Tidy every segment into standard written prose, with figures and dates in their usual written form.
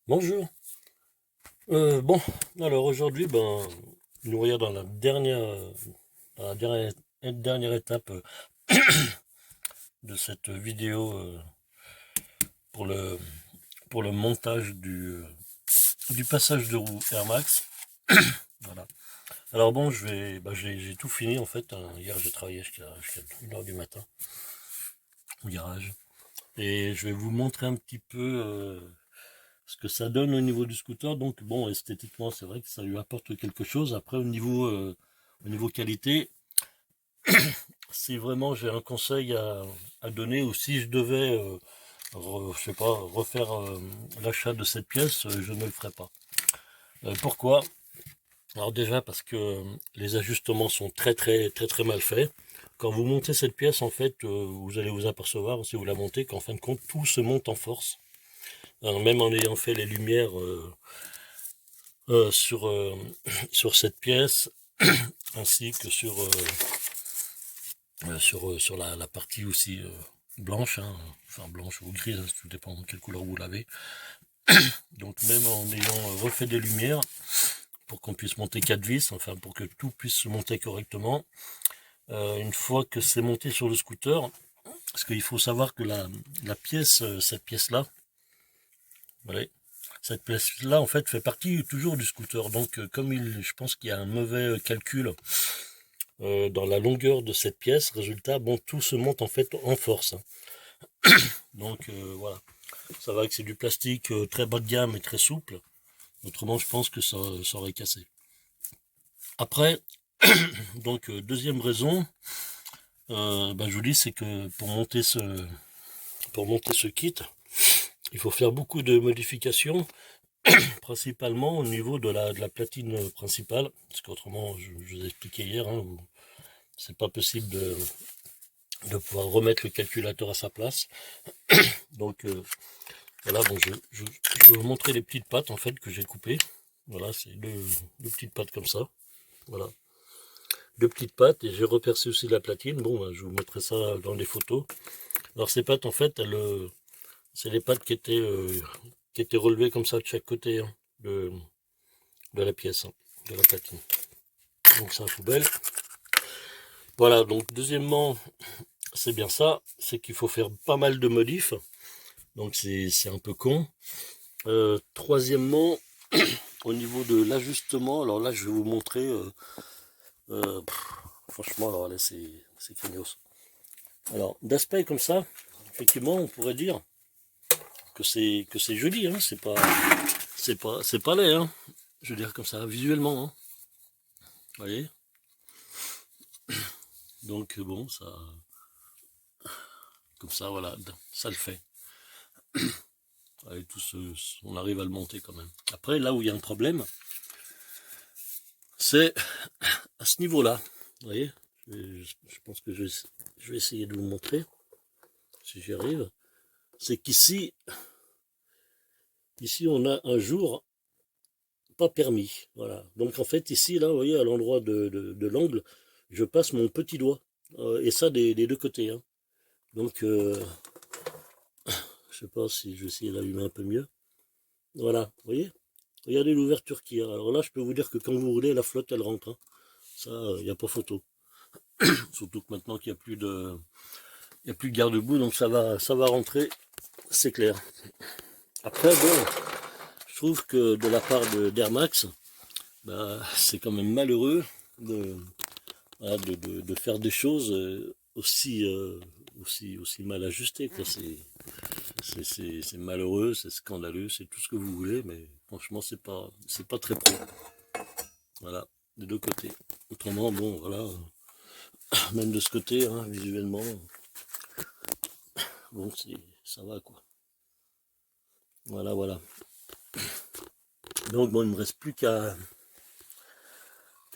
Bonjour. Bon, alors aujourd'hui, nous voyons dans la dernière étape de cette vidéo pour le, pour le montage du passage de roue Air Max. Voilà. Alors bon, j'ai tout fini en fait, hein. Hier, j'ai travaillé jusqu'à 1 heure du matin au garage. Et je vais vous montrer un petit peu ce que ça donne au niveau du scooter. Donc bon, esthétiquement, c'est vrai que ça lui apporte quelque chose. Après, au niveau qualité, si vraiment j'ai un conseil à donner, ou si je devais, je sais pas, refaire l'achat de cette pièce, je ne le ferais pas. Pourquoi? Alors déjà parce que les ajustements sont très mal faits. Quand vous montez cette pièce, en fait, vous allez vous apercevoir, si vous la montez, qu'en fin de compte, tout se monte en force. Alors, même en ayant fait les lumières euh, sur, euh, sur cette pièce, ainsi que sur la partie aussi blanche, hein, enfin blanche ou grise, hein, tout dépend de quelle couleur vous l'avez. Donc même en ayant refait des lumières pour qu'on puisse monter 4 vis, enfin pour que tout puisse se monter correctement, une fois que c'est monté sur le scooter, parce qu'il faut savoir que la pièce, cette pièce-là, voilà, cette pièce-là en fait fait partie toujours du scooter. Donc je pense qu'il y a un mauvais calcul dans la longueur de cette pièce, résultat, bon, tout se monte en fait en force, hein. Donc voilà, ça va que c'est du plastique très bas de gamme et très souple. Autrement, je pense que ça aurait cassé. Après, donc deuxième raison, je vous dis, c'est que pour monter ce kit, il faut faire beaucoup de modifications, principalement au niveau de la platine principale, parce qu'autrement, je vous ai expliqué hier, hein, c'est pas possible de pouvoir remettre le calculateur à sa place. Donc voilà, bon, je vais vous montrer les petites pattes en fait que j'ai coupées. Voilà, c'est deux petites pattes comme ça. Voilà, deux petites pattes, et j'ai repercé aussi la platine. Bon, je vous mettrai ça dans les photos. Alors ces pattes en fait, c'est les pattes qui étaient relevées comme ça de chaque côté, hein, de la pièce, hein, de la platine. Donc c'est un poubelle. Voilà, donc deuxièmement, c'est bien ça, c'est qu'il faut faire pas mal de modifs. Donc c'est un peu con. Troisièmement, au niveau de l'ajustement, alors là je vais vous montrer, franchement, alors là c'est craignos. Alors d'aspect comme ça, effectivement on pourrait dire que c'est joli, hein, c'est pas laid, hein, je veux dire comme ça visuellement, hein, vous voyez. Donc bon, ça, comme ça, voilà, ça le fait. Avec on arrive à le monter quand même. Après, là où il y a un problème, c'est à ce niveau-là. Vous voyez, je pense que je vais essayer de vous montrer si j'y arrive. C'est ici on a un jour pas permis. Voilà. Donc en fait ici, là, vous voyez, à l'endroit de l'angle, je passe mon petit doigt. Et ça des deux côtés, hein. Donc je sais pas si je vais essayer d'allumer un peu mieux. Voilà, vous voyez? Regardez l'ouverture qu'il y a. Alors là, je peux vous dire que quand vous roulez, la flotte, elle rentre, hein. Ça, il n'y a pas photo. Surtout que maintenant qu'il n'y a plus de, il y a plus de garde-boue, donc ça va rentrer, c'est clair. Après, bon, je trouve que de la part d'Air Max, c'est quand même malheureux de, voilà, de faire des choses aussi mal ajustées, quoi. C'est malheureux, c'est scandaleux, c'est tout ce que vous voulez, mais franchement, c'est pas très pro. Voilà, des deux côtés. Autrement, bon, voilà, même de ce côté, hein, visuellement, bon, ça va, quoi. Voilà, voilà. Donc, bon, il ne me reste plus qu'à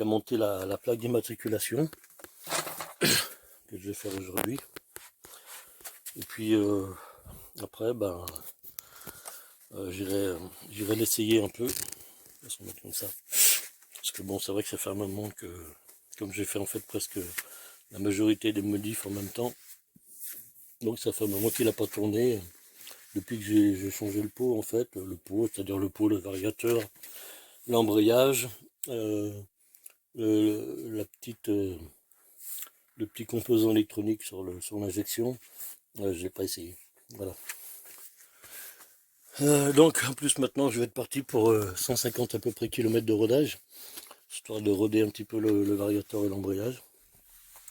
monter la plaque d'immatriculation que je vais faire aujourd'hui. Et puis, après, j'irai l'essayer un peu. On va se mettre comme ça. Parce que bon, c'est vrai que ça fait un moment que, comme j'ai fait en fait presque la majorité des modifs en même temps, donc ça fait un moment qu'il n'a pas tourné. depuis que j'ai changé le pot, en fait, le pot, c'est-à-dire le pot, le variateur, l'embrayage, la petite, le petit composant électronique sur l'injection, je l'ai pas essayé. Voilà. Donc en plus maintenant je vais être parti pour 150 à peu près kilomètres de rodage, histoire de roder un petit peu le variateur et l'embrayage.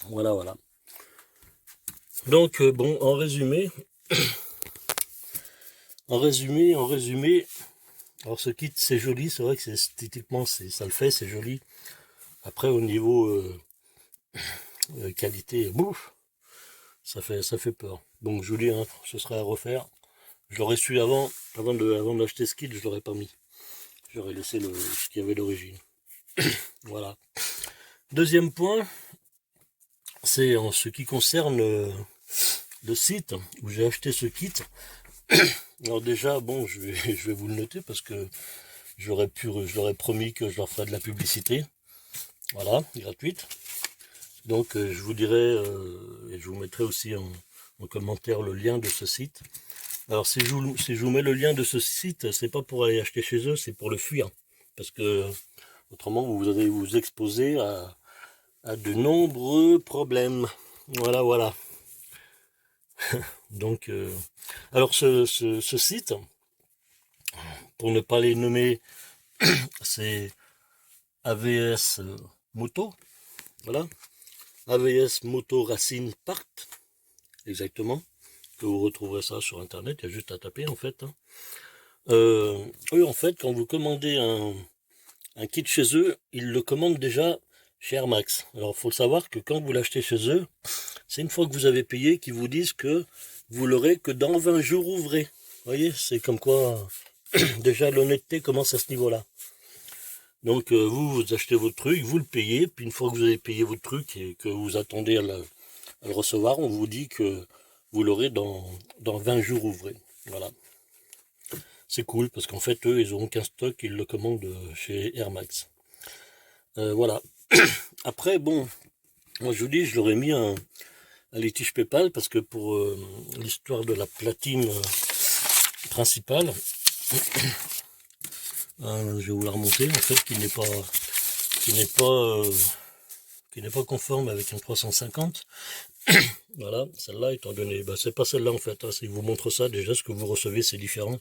Voilà, voilà. Donc bon, en résumé, alors ce kit c'est joli, c'est vrai que esthétiquement ça le fait, c'est joli. Après au niveau qualité, bouf, ça fait peur. Donc je vous dis, hein, ce serait à refaire. Je l'aurais su avant d'acheter ce kit, je l'aurais pas mis. J'aurais laissé ce qu'il y avait d'origine. Voilà. Deuxième point, c'est en ce qui concerne le site où j'ai acheté ce kit. Alors déjà, bon, je vais vous le noter parce que je leur ai promis que je leur ferais de la publicité. Voilà, gratuite. Donc je vous dirai, et je vous mettrai aussi en commentaire le lien de ce site. Alors si je vous mets le lien de ce site, c'est pas pour aller acheter chez eux, c'est pour le fuir. Parce que autrement vous allez vous exposer à de nombreux problèmes. Voilà, voilà. Donc, alors ce site, pour ne pas les nommer, c'est AVS Moto. Voilà. AVS Moto Racine Part. Exactement. Que vous retrouverez ça sur internet, il y a juste à taper en fait. Hein. Eux en fait, quand vous commandez un kit chez eux, ils le commandent déjà chez Air Max. Alors il faut savoir que quand vous l'achetez chez eux, c'est une fois que vous avez payé qu'ils vous disent que vous l'aurez que dans 20 jours ouvrés. Vous voyez, c'est comme quoi déjà l'honnêteté commence à ce niveau-là. Donc vous achetez votre truc, vous le payez, puis une fois que vous avez payé votre truc et que vous attendez à le recevoir, on vous dit que vous l'aurez dans 20 jours ouvrés. Voilà. C'est cool parce qu'en fait, eux, ils auront qu'un stock, ils le commandent chez Air Max. Voilà. Après, bon, moi je vous dis, je leur ai mis un litige PayPal parce que pour l'histoire de la platine principale, je vais vous la remonter, en fait, qui n'est pas conforme avec un 350. Voilà, celle-là, étant donné, c'est pas celle-là en fait, hein, si je vous montre ça, déjà ce que vous recevez c'est différent.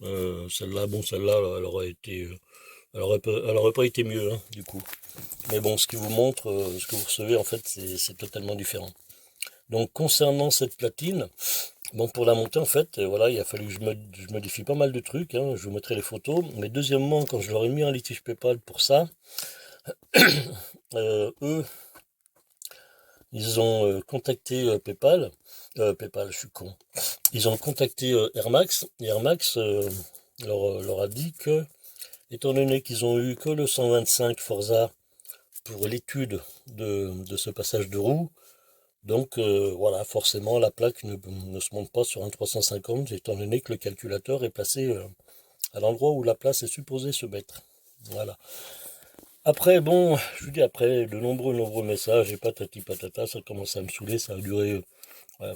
Celle-là, bon, celle-là, elle aurait été, elle aurait pas été mieux, hein, du coup. Mais bon, ce qui vous montre, ce que vous recevez, en fait, c'est totalement différent. Donc, concernant cette platine, bon, pour la monter, en fait, voilà, il a fallu que je modifie pas mal de trucs, hein, je vous mettrai les photos. Mais deuxièmement, quand je leur ai mis un litige PayPal pour ça, eux, ils ont contacté PayPal, PayPal, je suis con. Ils ont contacté Air Max, et Air Max leur a dit que, étant donné qu'ils ont eu que le 125 Forza pour l'étude de ce passage de roue, donc voilà, forcément la plaque ne se monte pas sur un 350, étant donné que le calculateur est placé à l'endroit où la place est supposée se mettre. Voilà. Après, bon, je vous dis, après de nombreux messages et patati patata, ça commence à me saouler, ça a duré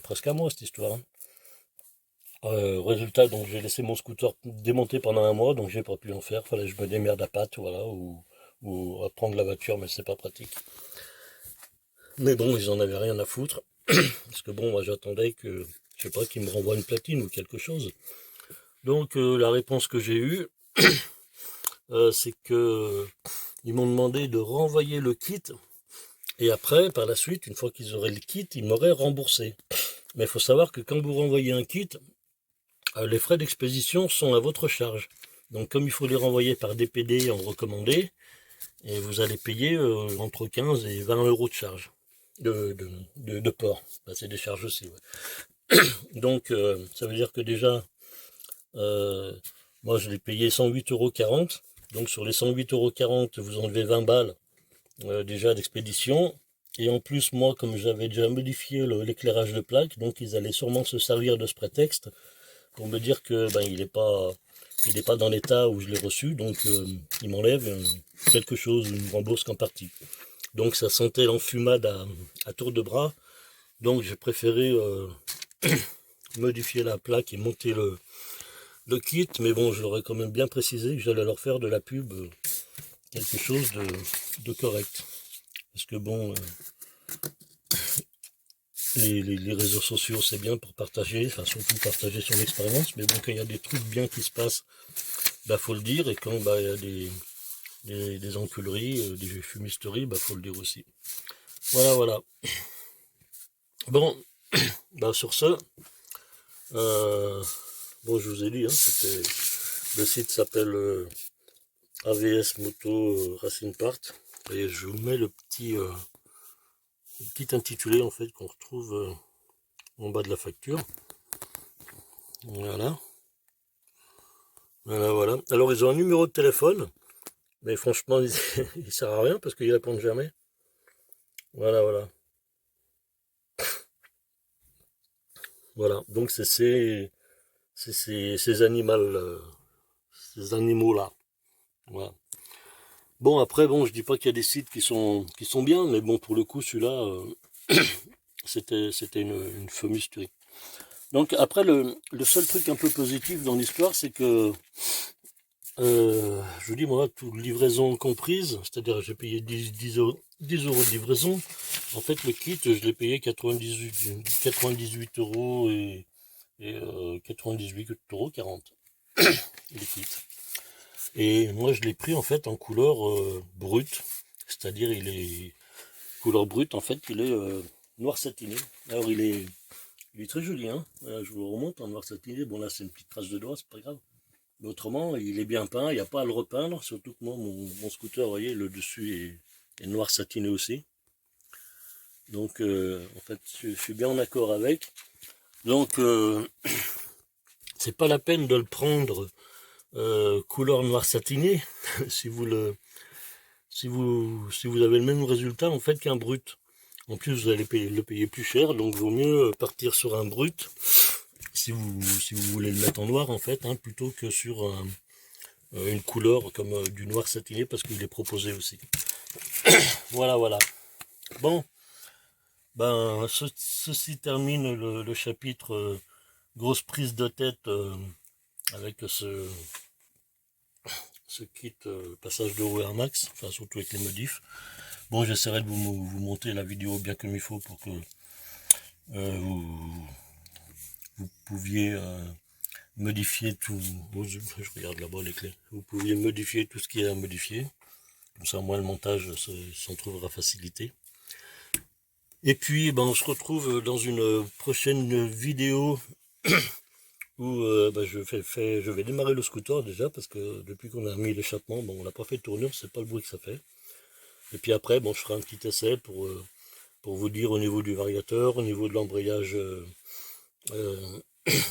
presque un mois cette histoire. Hein. Résultat, donc j'ai laissé mon scooter démonter pendant un mois, donc j'ai pas pu en faire, fallait que je me démerde à pattes, voilà, ou à prendre la voiture, mais c'est pas pratique. Mais bon, ils en avaient rien à foutre, parce que bon, moi j'attendais que, je sais pas, qu'ils me renvoient une platine ou quelque chose. Donc la réponse que j'ai eue, c'est que ils m'ont demandé de renvoyer le kit, et après, par la suite, une fois qu'ils auraient le kit, ils m'auraient remboursé. Mais il faut savoir que quand vous renvoyez un kit, les frais d'expédition sont à votre charge. Donc comme il faut les renvoyer par DPD en recommandé, et vous allez payer entre 15 et 20 euros de charge de port. C'est des charges aussi. Ouais. Donc ça veut dire que déjà, moi je l'ai payé 108,40 €. Donc sur les 108,40 €, vous enlevez 20 balles déjà d'expédition. Et en plus, moi, comme j'avais déjà modifié l'éclairage de plaque, donc ils allaient sûrement se servir de ce prétexte pour me dire que il n'est pas dans l'état où je l'ai reçu, donc il m'enlève quelque chose, il me rembourse qu'en partie. Donc ça sentait l'enfumade à tour de bras, donc j'ai préféré modifier la plaque et monter le kit, mais bon, je leur ai quand même bien précisé que j'allais leur faire de la pub, quelque chose de correct. Parce que bon, les réseaux sociaux c'est bien pour partager, enfin surtout partager son expérience, mais bon, quand il y a des trucs bien qui se passent, bah faut le dire, et quand bah, il y a des enculeries, des fumisteries, bah faut le dire aussi. Voilà, voilà. Bon, bah sur ce, bon je vous ai dit, hein, le site s'appelle AVS Moto Racing Part, et je vous mets le petit intitulé en fait qu'on retrouve en bas de la facture. Voilà. Voilà, voilà. Alors ils ont un numéro de téléphone, mais franchement il sert à rien parce qu'ils répondent jamais. Voilà, voilà. Voilà. Donc c'est ces animaux-là. Voilà. Bon après bon je dis pas qu'il y a des sites qui sont bien, mais bon pour le coup celui-là c'était une fumisterie. Donc après le seul truc un peu positif dans l'histoire c'est que je vous dis moi, toute livraison comprise, c'est-à-dire j'ai payé 10 euros de livraison. En fait le kit je l'ai payé 98 euros et 98 euros 40 les kits. Et moi je l'ai pris en fait en couleur brute, c'est-à-dire il est couleur brute en fait, il est noir satiné. Alors il est très joli, hein. Voilà, je vous le remonte en noir satiné. Bon là c'est une petite trace de doigt, c'est pas grave. Mais autrement, il est bien peint, il n'y a pas à le repeindre, surtout que moi, mon scooter, vous voyez, le dessus est noir satiné aussi. Donc, en fait, je suis bien en accord avec. Donc, c'est pas la peine de le prendre couleur noir satiné, si vous avez le même résultat, en fait, qu'un brut. En plus, vous allez le payer plus cher, donc vaut mieux partir sur un brut, si vous voulez le mettre en noir, en fait, hein, plutôt que sur une couleur comme du noir satiné, parce qu'il est proposé aussi. Voilà, voilà. Bon, ben ceci termine le chapitre grosse prise de tête avec ce kit passage de roue Air Max, enfin surtout avec les modifs. Bon, j'essaierai de vous monter la vidéo bien comme il faut pour que vous pouviez modifier tout. Oh, je regarde là-bas les clés. Vous pouviez modifier tout ce qui est à modifier. Comme ça, moi, le montage s'en trouvera facilité. Et puis, ben, on se retrouve dans une prochaine vidéo où ben, je vais démarrer le scooter déjà, parce que depuis qu'on a mis l'échappement, bon, on l'a pas fait tourner, on sait pas le bruit que ça fait. Et puis après, bon, je ferai un petit essai pour vous dire au niveau du variateur, au niveau de l'embrayage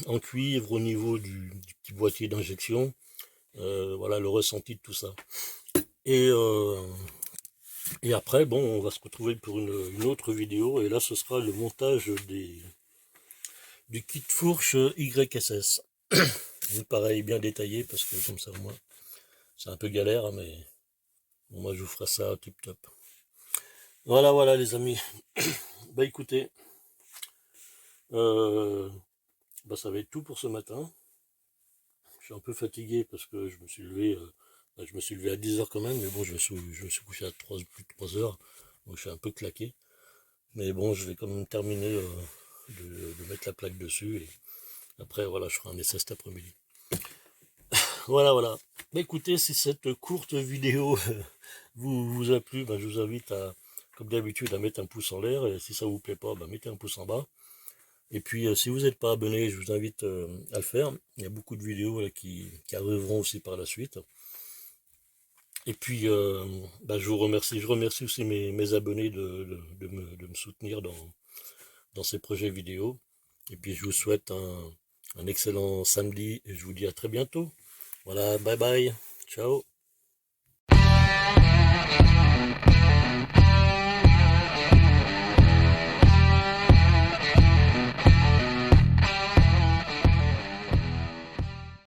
en cuivre, au niveau du petit boîtier d'injection, voilà le ressenti de tout ça. Et après, bon, on va se retrouver pour une autre vidéo, et là ce sera le montage du kit fourche YSS. Pareil, bien détaillé, parce que comme ça, moi, c'est un peu galère, mais bon, moi je vous ferai ça tip top. Voilà, voilà les amis. Bah écoutez, bah ça va être tout pour ce matin. Je suis un peu fatigué parce que je me suis levé à 10 h quand même, mais bon, je me suis couché à plus de 3 heures, donc je suis un peu claqué. Mais bon, je vais quand même terminer de mettre la plaque dessus, et après, voilà, je ferai un essai cet après-midi. Voilà, voilà. Bah, écoutez, si cette courte vidéo vous a plu, bah, je vous invite à, comme d'habitude, à mettre un pouce en l'air, et si ça vous plaît pas, bah, mettez un pouce en bas. Et puis, si vous n'êtes pas abonné, je vous invite à le faire. Il y a beaucoup de vidéos là, qui arriveront aussi par la suite. Et puis, bah, je vous remercie. Je remercie aussi mes abonnés de me soutenir dans ces projets vidéo. Et puis, je vous souhaite un excellent samedi, et je vous dis à très bientôt. Voilà, bye bye. Ciao.